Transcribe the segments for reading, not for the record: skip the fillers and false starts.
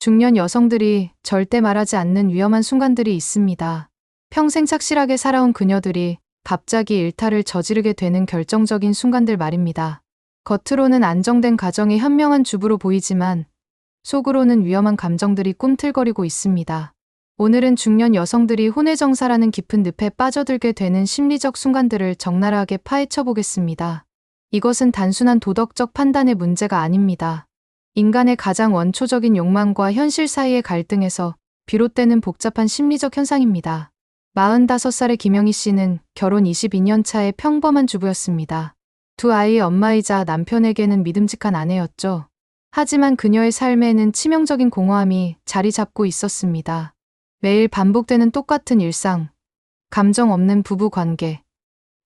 중년 여성들이 절대 말하지 않는 위험한 순간들이 있습니다. 평생 착실하게 살아온 그녀들이 갑자기 일탈을 저지르게 되는 결정적인 순간들 말입니다. 겉으로는 안정된 가정의 현명한 주부로 보이지만 속으로는 위험한 감정들이 꿈틀거리고 있습니다. 오늘은 중년 여성들이 혼외정사라는 깊은 늪에 빠져들게 되는 심리적 순간들을 적나라하게 파헤쳐 보겠습니다. 이것은 단순한 도덕적 판단의 문제가 아닙니다. 인간의 가장 원초적인 욕망과 현실 사이의 갈등에서 비롯되는 복잡한 심리적 현상입니다. 45살의 김영희 씨는 결혼 22년 차의 평범한 주부였습니다. 두 아이의 엄마이자 남편에게는 믿음직한 아내였죠. 하지만 그녀의 삶에는 치명적인 공허함이 자리 잡고 있었습니다. 매일 반복되는 똑같은 일상, 감정 없는 부부 관계,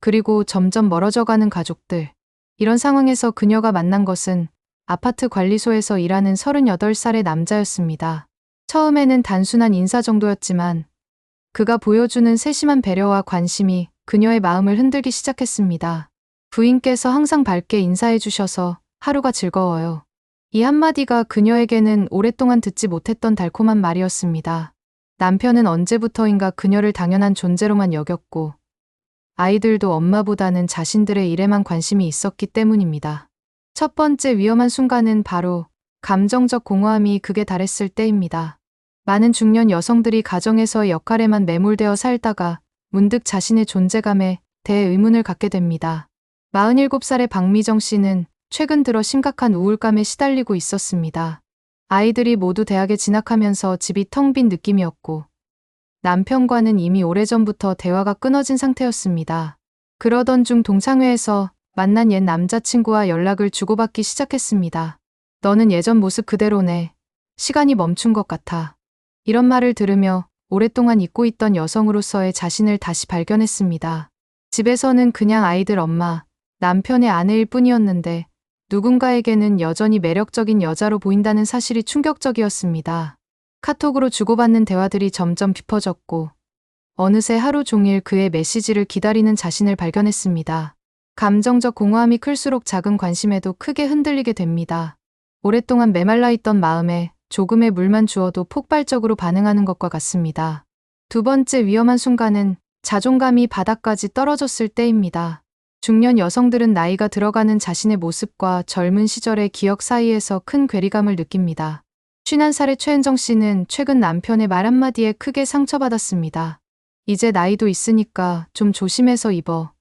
그리고 점점 멀어져가는 가족들. 이런 상황에서 그녀가 만난 것은 아파트 관리소에서 일하는 38살의 남자였습니다. 처음에는 단순한 인사 정도였지만 그가 보여주는 세심한 배려와 관심이 그녀의 마음을 흔들기 시작했습니다. 부인께서 항상 밝게 인사해 주셔서 하루가 즐거워요. 이 한마디가 그녀에게는 오랫동안 듣지 못했던 달콤한 말이었습니다. 남편은 언제부터인가 그녀를 당연한 존재로만 여겼고 아이들도 엄마보다는 자신들의 일에만 관심이 있었기 때문입니다. 첫 번째 위험한 순간은 바로 감정적 공허함이 극에 달했을 때입니다. 많은 중년 여성들이 가정에서의 역할에만 매몰되어 살다가 문득 자신의 존재감에 대해 의문을 갖게 됩니다. 47살의 박미정 씨는 최근 들어 심각한 우울감에 시달리고 있었습니다. 아이들이 모두 대학에 진학하면서 집이 텅 빈 느낌이었고 남편과는 이미 오래전부터 대화가 끊어진 상태였습니다. 그러던 중 동창회에서 만난 옛 남자친구와 연락을 주고받기 시작했습니다. 너는 예전 모습 그대로네. 시간이 멈춘 것 같아. 이런 말을 들으며 오랫동안 잊고 있던 여성으로서의 자신을 다시 발견했습니다. 집에서는 그냥 아이들 엄마, 남편의 아내일 뿐이었는데 누군가에게는 여전히 매력적인 여자로 보인다는 사실이 충격적이었습니다. 카톡으로 주고받는 대화들이 점점 깊어졌고 어느새 하루 종일 그의 메시지를 기다리는 자신을 발견했습니다. 감정적 공허함이 클수록 작은 관심에도 크게 흔들리게 됩니다. 오랫동안 메말라 있던 마음에 조금의 물만 주어도 폭발적으로 반응하는 것과 같습니다. 두 번째 위험한 순간은 자존감이 바닥까지 떨어졌을 때입니다. 중년 여성들은 나이가 들어가는 자신의 모습과 젊은 시절의 기억 사이에서 큰 괴리감을 느낍니다. 51살의 최은정 씨는 최근 남편의 말 한마디에 크게 상처받았습니다. 이제 나이도 있으니까 좀 조심해서 입어.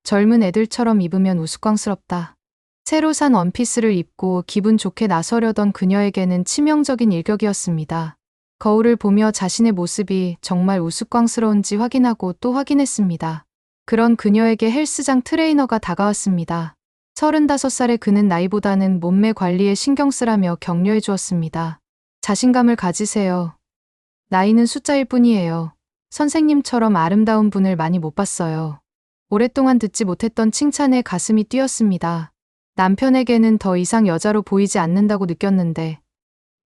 젊은 애들처럼 입으면 우스꽝스럽다. 새로 산 원피스를 입고 기분 좋게 나서려던 그녀에게는 치명적인 일격이었습니다. 거울을 보며 자신의 모습이 정말 우스꽝스러운지 확인하고 또 확인했습니다. 그런 그녀에게 헬스장 트레이너가 다가왔습니다. 35살의 그는 나이보다는 몸매 관리에 신경 쓰라며 격려해 주었습니다. 자신감을 가지세요. 나이는 숫자일 뿐이에요. 선생님처럼 아름다운 분을 많이 못 봤어요. 오랫동안 듣지 못했던 칭찬에 가슴이 뛰었습니다. 남편에게는 더 이상 여자로 보이지 않는다고 느꼈는데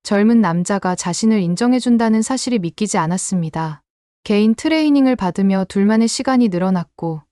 젊은 남자가 자신을 인정해준다는 사실이 믿기지 않았습니다. 개인 트레이닝을 받으며 둘만의 시간이 늘어났고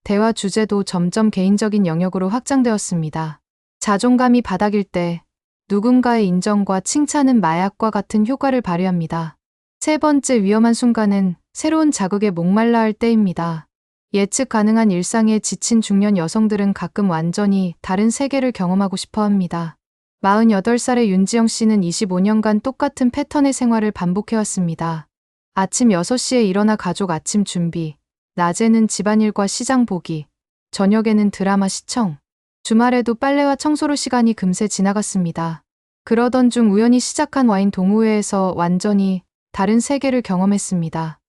대화 주제도 점점 개인적인 영역으로 확장되었습니다. 자존감이 바닥일 때 누군가의 인정과 칭찬은 마약과 같은 효과를 발휘합니다. 세 번째 위험한 순간은 새로운 자극에 목말라 할 때입니다. 예측 가능한 일상에 지친 중년 여성들은 가끔 완전히 다른 세계를 경험하고 싶어 합니다. 48살의 윤지영 씨는 25년간 똑같은 패턴의 생활을 반복해왔습니다. 아침 6시에 일어나 가족 아침 준비, 낮에는 집안일과 시장 보기, 저녁에는 드라마 시청, 주말에도 빨래와 청소로 시간이 금세 지나갔습니다. 그러던 중 우연히 시작한 와인 동호회에서 완전히 다른 세계를 경험했습니다.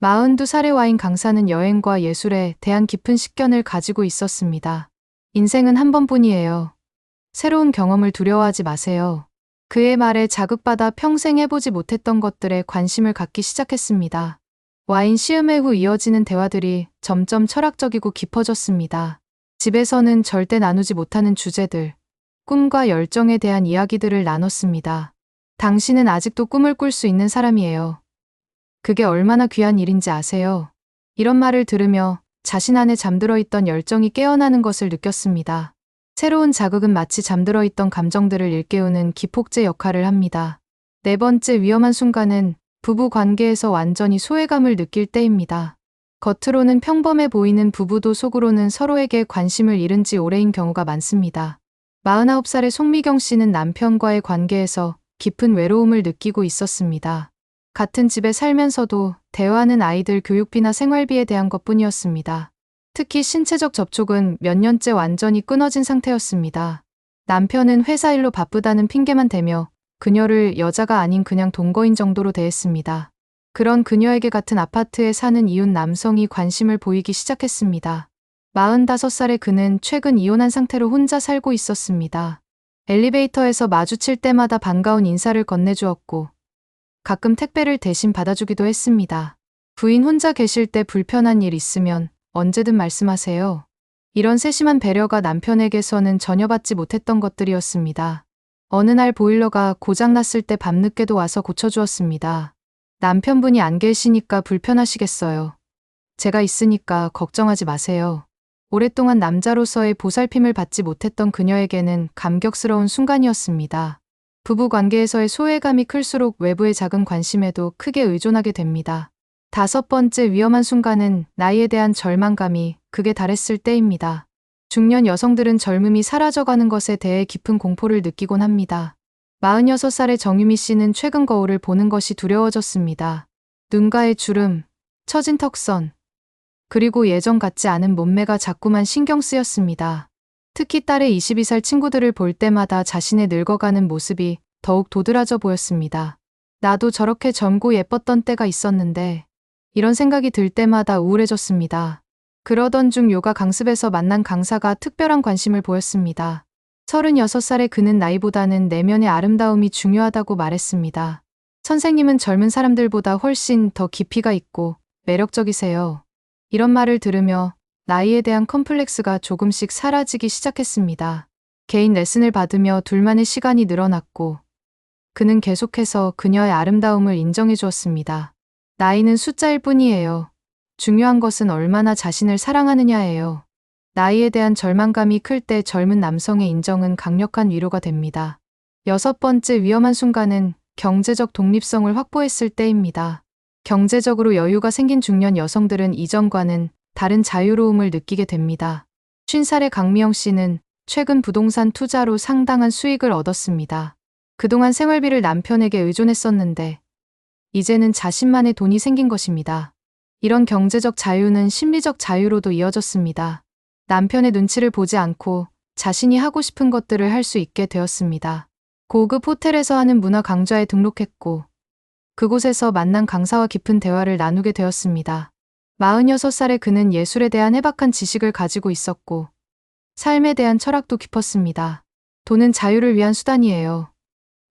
42살의 와인 강사는 여행과 예술에 대한 깊은 식견을 가지고 있었습니다. 인생은 한 번뿐이에요. 새로운 경험을 두려워하지 마세요. 그의 말에 자극받아 평생 해보지 못했던 것들에 관심을 갖기 시작했습니다. 와인 시음회 후 이어지는 대화들이 점점 철학적이고 깊어졌습니다. 집에서는 절대 나누지 못하는 주제들, 꿈과 열정에 대한 이야기들을 나눴습니다. 당신은 아직도 꿈을 꿀 수 있는 사람이에요. 그게 얼마나 귀한 일인지 아세요? 이런 말을 들으며 자신 안에 잠들어 있던 열정이 깨어나는 것을 느꼈습니다. 새로운 자극은 마치 잠들어 있던 감정들을 일깨우는 기폭제 역할을 합니다. 네 번째 위험한 순간은 부부 관계에서 완전히 소외감을 느낄 때입니다. 겉으로는 평범해 보이는 부부도 속으로는 서로에게 관심을 잃은 지 오래인 경우가 많습니다. 49살의 송미경 씨는 남편과의 관계에서 깊은 외로움을 느끼고 있었습니다. 같은 집에 살면서도 대화는 아이들 교육비나 생활비에 대한 것뿐이었습니다. 특히 신체적 접촉은 몇 년째 완전히 끊어진 상태였습니다. 남편은 회사 일로 바쁘다는 핑계만 대며 그녀를 여자가 아닌 그냥 동거인 정도로 대했습니다. 그런 그녀에게 같은 아파트에 사는 이웃 남성이 관심을 보이기 시작했습니다. 45살의 그는 최근 이혼한 상태로 혼자 살고 있었습니다. 엘리베이터에서 마주칠 때마다 반가운 인사를 건네주었고 가끔 택배를 대신 받아주기도 했습니다. 부인 혼자 계실 때 불편한 일 있으면 언제든 말씀하세요. 이런 세심한 배려가 남편에게서는 전혀 받지 못했던 것들이었습니다. 어느 날 보일러가 고장났을 때 밤늦게도 와서 고쳐주었습니다. 남편분이 안 계시니까 불편하시겠어요. 제가 있으니까 걱정하지 마세요. 오랫동안 남자로서의 보살핌을 받지 못했던 그녀에게는 감격스러운 순간이었습니다. 부부 관계에서의 소외감이 클수록 외부의 작은 관심에도 크게 의존하게 됩니다. 다섯 번째 위험한 순간은 나이에 대한 절망감이 극에 달했을 때입니다. 중년 여성들은 젊음이 사라져가는 것에 대해 깊은 공포를 느끼곤 합니다. 46살의 정유미 씨는 최근 거울을 보는 것이 두려워졌습니다. 눈가의 주름, 처진 턱선, 그리고 예전 같지 않은 몸매가 자꾸만 신경 쓰였습니다. 특히 딸의 22살 친구들을 볼 때마다 자신의 늙어가는 모습이 더욱 도드라져 보였습니다. 나도 저렇게 젊고 예뻤던 때가 있었는데 이런 생각이 들 때마다 우울해졌습니다. 그러던 중 요가 강습에서 만난 강사가 특별한 관심을 보였습니다. 36살의 그는 나이보다는 내면의 아름다움이 중요하다고 말했습니다. 선생님은 젊은 사람들보다 훨씬 더 깊이가 있고 매력적이세요. 이런 말을 들으며 나이에 대한 컴플렉스가 조금씩 사라지기 시작했습니다. 개인 레슨을 받으며 둘만의 시간이 늘어났고 그는 계속해서 그녀의 아름다움을 인정해 주었습니다. 나이는 숫자일 뿐이에요. 중요한 것은 얼마나 자신을 사랑하느냐예요. 나이에 대한 절망감이 클 때 젊은 남성의 인정은 강력한 위로가 됩니다. 여섯 번째 위험한 순간은 경제적 독립성을 확보했을 때입니다. 경제적으로 여유가 생긴 중년 여성들은 이전과는 다른 자유로움을 느끼게 됩니다. 50살의 강미영 씨는 최근 부동산 투자로 상당한 수익을 얻었습니다. 그동안 생활비를 남편에게 의존했었는데 이제는 자신만의 돈이 생긴 것입니다. 이런 경제적 자유는 심리적 자유로도 이어졌습니다. 남편의 눈치를 보지 않고 자신이 하고 싶은 것들을 할 수 있게 되었습니다. 고급 호텔에서 하는 문화 강좌에 등록했고 그곳에서 만난 강사와 깊은 대화를 나누게 되었습니다. 46살의 그는 예술에 대한 해박한 지식을 가지고 있었고 삶에 대한 철학도 깊었습니다. 돈은 자유를 위한 수단이에요.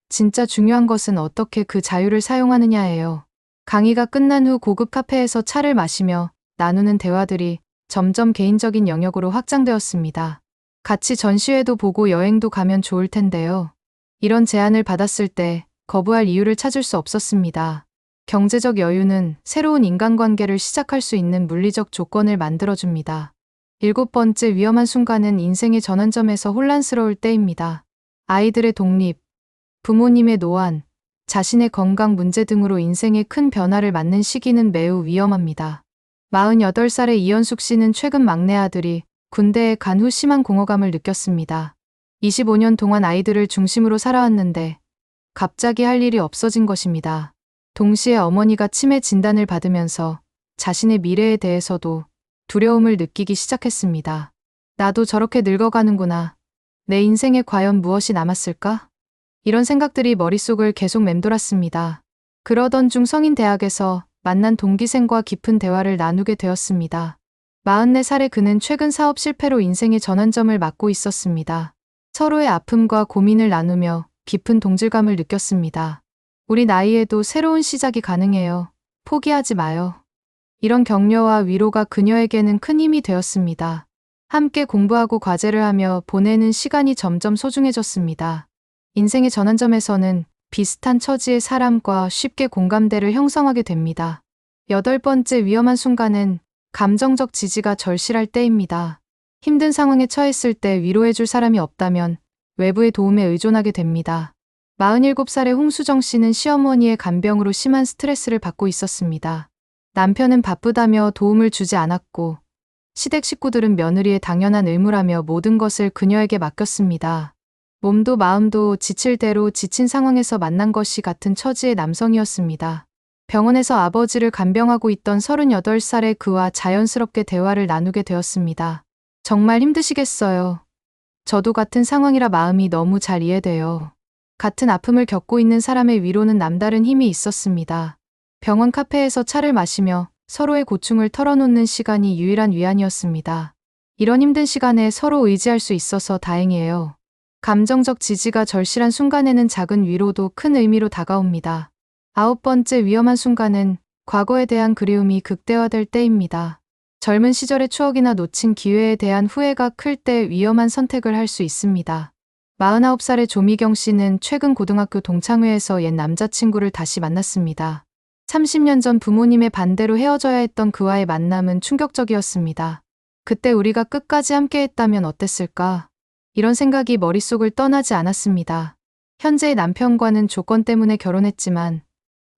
진짜 중요한 것은 어떻게 그 자유를 사용하느냐예요. 강의가 끝난 후 고급 카페에서 차를 마시며 나누는 대화들이 점점 개인적인 영역으로 확장되었습니다. 같이 전시회도 보고 여행도 가면 좋을 텐데요. 이런 제안을 받았을 때 거부할 이유를 찾을 수 없었습니다. 경제적 여유는 새로운 인간관계를 시작할 수 있는 물리적 조건을 만들어줍니다. 일곱 번째 위험한 순간은 인생의 전환점에서 혼란스러울 때입니다. 아이들의 독립, 부모님의 노안, 자신의 건강 문제 등으로 인생의 큰 변화를 맞는 시기는 매우 위험합니다. 48살의 이현숙 씨는 최근 막내 아들이 군대에 간 후 심한 공허감을 느꼈습니다. 25년 동안 아이들을 중심으로 살아왔는데 갑자기 할 일이 없어진 것입니다. 동시에 어머니가 치매 진단을 받으면서 자신의 미래에 대해서도 두려움을 느끼기 시작했습니다. 나도 저렇게 늙어가는구나. 내 인생에 과연 무엇이 남았을까? 이런 생각들이 머릿속을 계속 맴돌았습니다. 그러던 중 성인 대학에서 만난 동기생과 깊은 대화를 나누게 되었습니다. 44살의 그는 최근 사업 실패로 인생의 전환점을 맞고 있었습니다. 서로의 아픔과 고민을 나누며 깊은 동질감을 느꼈습니다. 우리 나이에도 새로운 시작이 가능해요. 포기하지 마요. 이런 격려와 위로가 그녀에게는 큰 힘이 되었습니다. 함께 공부하고 과제를 하며 보내는 시간이 점점 소중해졌습니다. 인생의 전환점에서는 비슷한 처지의 사람과 쉽게 공감대를 형성하게 됩니다. 여덟 번째 위험한 순간은 감정적 지지가 절실할 때입니다. 힘든 상황에 처했을 때 위로해줄 사람이 없다면 외부의 도움에 의존하게 됩니다. 47살의 홍수정 씨는 시어머니의 간병으로 심한 스트레스를 받고 있었습니다. 남편은 바쁘다며 도움을 주지 않았고 시댁 식구들은 며느리의 당연한 의무라며 모든 것을 그녀에게 맡겼습니다. 몸도 마음도 지칠 대로 지친 상황에서 만난 것이 같은 처지의 남성이었습니다. 병원에서 아버지를 간병하고 있던 38살의 그와 자연스럽게 대화를 나누게 되었습니다. 정말 힘드시겠어요. 저도 같은 상황이라 마음이 너무 잘 이해돼요. 같은 아픔을 겪고 있는 사람의 위로는 남다른 힘이 있었습니다. 병원 카페에서 차를 마시며 서로의 고충을 털어놓는 시간이 유일한 위안이었습니다. 이런 힘든 시간에 서로 의지할 수 있어서 다행이에요. 감정적 지지가 절실한 순간에는 작은 위로도 큰 의미로 다가옵니다. 9번째 위험한 순간은 과거에 대한 그리움이 극대화될 때입니다. 젊은 시절의 추억이나 놓친 기회에 대한 후회가 클 때 위험한 선택을 할 수 있습니다. 49살의 조미경 씨는 최근 고등학교 동창회에서 옛 남자친구를 다시 만났습니다. 30년 전 부모님의 반대로 헤어져야 했던 그와의 만남은 충격적이었습니다. 그때 우리가 끝까지 함께했다면 어땠을까? 이런 생각이 머릿속을 떠나지 않았습니다. 현재의 남편과는 조건 때문에 결혼했지만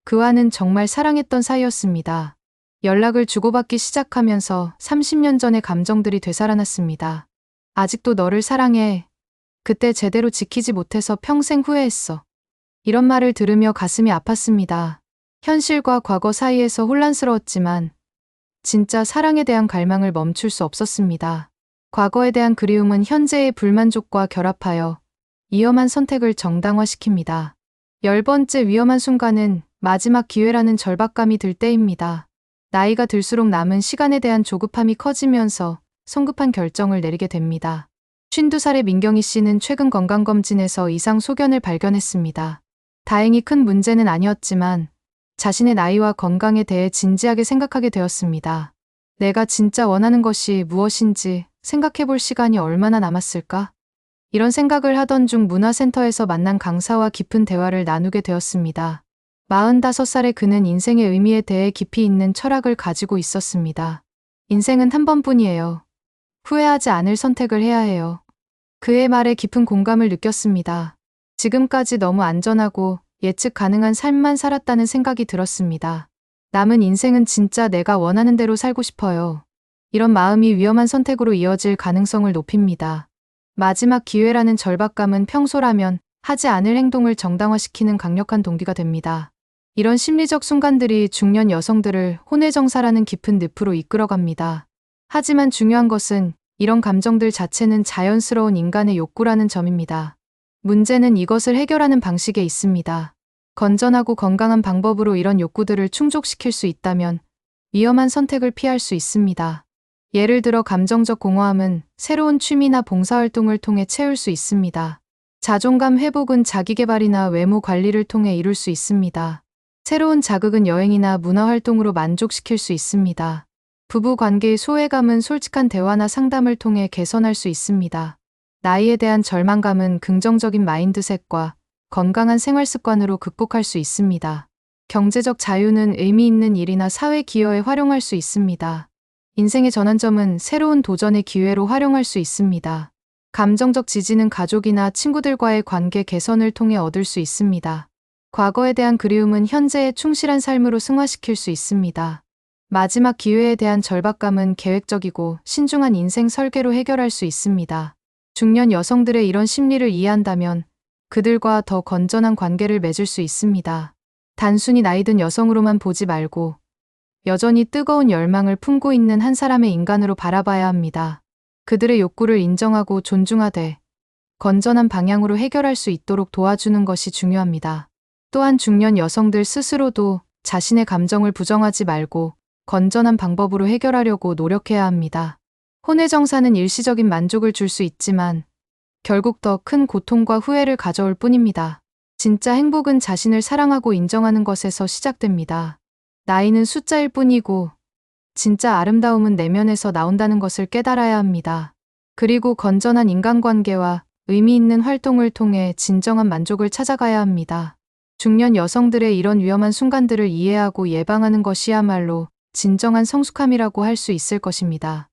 그와는 정말 사랑했던 사이였습니다. 연락을 주고받기 시작하면서 30년 전의 감정들이 되살아났습니다. 아직도 너를 사랑해. 그때 제대로 지키지 못해서 평생 후회했어. 이런 말을 들으며 가슴이 아팠습니다. 현실과 과거 사이에서 혼란스러웠지만 진짜 사랑에 대한 갈망을 멈출 수 없었습니다. 과거에 대한 그리움은 현재의 불만족과 결합하여 위험한 선택을 정당화시킵니다. 10번째 위험한 순간은 마지막 기회라는 절박감이 들 때입니다. 나이가 들수록 남은 시간에 대한 조급함이 커지면서 성급한 결정을 내리게 됩니다. 52살의 민경희 씨는 최근 건강검진에서 이상 소견을 발견했습니다. 다행히 큰 문제는 아니었지만 자신의 나이와 건강에 대해 진지하게 생각하게 되었습니다. 내가 진짜 원하는 것이 무엇인지 생각해 볼 시간이 얼마나 남았을까? 이런 생각을 하던 중 문화센터에서 만난 강사와 깊은 대화를 나누게 되었습니다. 45살의 그는 인생의 의미에 대해 깊이 있는 철학을 가지고 있었습니다. 인생은 한 번뿐이에요. 후회하지 않을 선택을 해야 해요. 그의 말에 깊은 공감을 느꼈습니다. 지금까지 너무 안전하고 예측 가능한 삶만 살았다는 생각이 들었습니다. 남은 인생은 진짜 내가 원하는 대로 살고 싶어요. 이런 마음이 위험한 선택으로 이어질 가능성을 높입니다. 마지막 기회라는 절박감은 평소라면 하지 않을 행동을 정당화시키는 강력한 동기가 됩니다. 이런 심리적 순간들이 중년 여성들을 혼외정사라는 깊은 늪으로 이끌어갑니다. 하지만 중요한 것은 이런 감정들 자체는 자연스러운 인간의 욕구라는 점입니다. 문제는 이것을 해결하는 방식에 있습니다. 건전하고 건강한 방법으로 이런 욕구들을 충족시킬 수 있다면 위험한 선택을 피할 수 있습니다. 예를 들어 감정적 공허함은 새로운 취미나 봉사활동을 통해 채울 수 있습니다. 자존감 회복은 자기계발이나 외모 관리를 통해 이룰 수 있습니다. 새로운 자극은 여행이나 문화활동으로 만족시킬 수 있습니다. 부부 관계의 소외감은 솔직한 대화나 상담을 통해 개선할 수 있습니다. 나이에 대한 절망감은 긍정적인 마인드셋과 건강한 생활 습관으로 극복할 수 있습니다. 경제적 자유는 의미 있는 일이나 사회 기여에 활용할 수 있습니다. 인생의 전환점은 새로운 도전의 기회로 활용할 수 있습니다. 감정적 지지는 가족이나 친구들과의 관계 개선을 통해 얻을 수 있습니다. 과거에 대한 그리움은 현재의 충실한 삶으로 승화시킬 수 있습니다. 마지막 기회에 대한 절박감은 계획적이고 신중한 인생 설계로 해결할 수 있습니다. 중년 여성들의 이런 심리를 이해한다면 그들과 더 건전한 관계를 맺을 수 있습니다. 단순히 나이든 여성으로만 보지 말고 여전히 뜨거운 열망을 품고 있는 한 사람의 인간으로 바라봐야 합니다. 그들의 욕구를 인정하고 존중하되 건전한 방향으로 해결할 수 있도록 도와주는 것이 중요합니다. 또한 중년 여성들 스스로도 자신의 감정을 부정하지 말고 건전한 방법으로 해결하려고 노력해야 합니다. 혼외정사는 일시적인 만족을 줄 수 있지만 결국 더 큰 고통과 후회를 가져올 뿐입니다. 진짜 행복은 자신을 사랑하고 인정하는 것에서 시작됩니다. 나이는 숫자일 뿐이고 진짜 아름다움은 내면에서 나온다는 것을 깨달아야 합니다. 그리고 건전한 인간관계와 의미 있는 활동을 통해 진정한 만족을 찾아가야 합니다. 중년 여성들의 이런 위험한 순간들을 이해하고 예방하는 것이야말로 진정한 성숙함이라고 할 수 있을 것입니다.